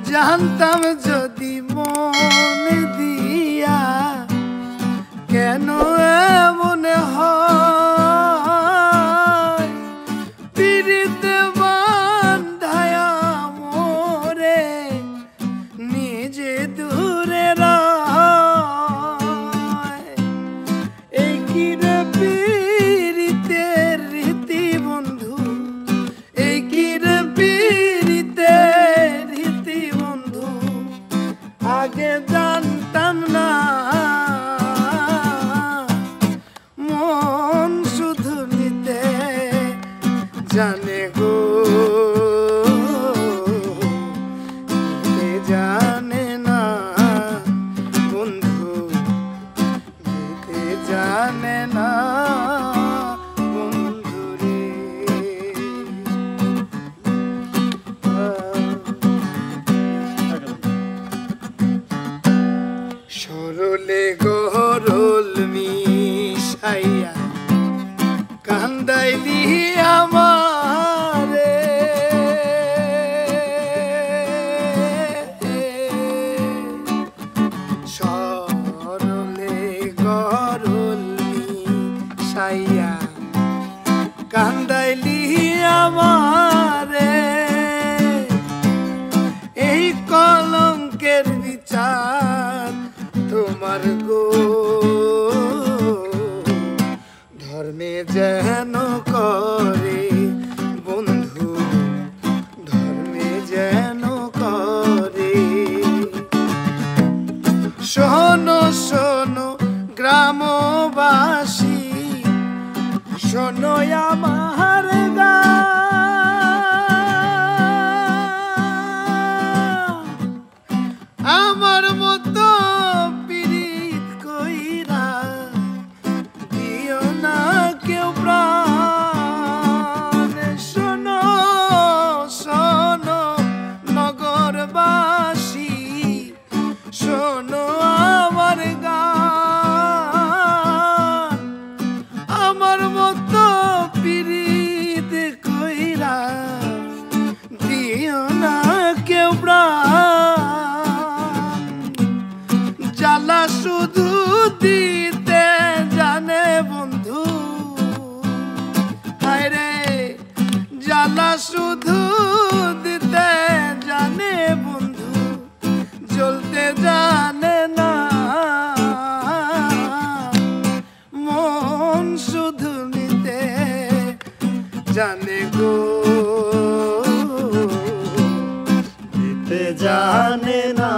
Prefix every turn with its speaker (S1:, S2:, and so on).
S1: জানতাম যদি মন দিয়া কেন এমন হয় পিরিতে বান্ধায়া মোরে নিজে দূরে রয় এই কি রে পিরিতের রীতি বন্ধু এই কি রে পিরিতের রীতি বন্ধু আগে জানতাম না মন শুধু নিতে জানে গো নিতে জানে না বন্ধু নিতে জানে না বন্ধু রে সরলে গরল মিশাইয়া কান্দাইলি আমারে সরলে গরল মিশাইয়া কান্দাইলি আমারে এই কলঙ্কের বিচার তোমার গো ধর্মে যেন করে বন্ধু ধর্মে যেন করে শোনো শোনো গ্রামবাসী শোনো আমার গান আমার মতো পীড়িত কইরা দিও না কেউ প্রাণ শোনো শোনো নগরবাসী শোনো আমার গান আমার মতো পীড়িত কইরা দিও না কেউ প্রাণ জ্বালা শুধু দিতে জানে বন্ধু হায় রে জ্বালা শুধু দিতে জানে বন্ধু জ্বলতে জানে না মন শুধু নিতে জানে গো দিতে জানে না।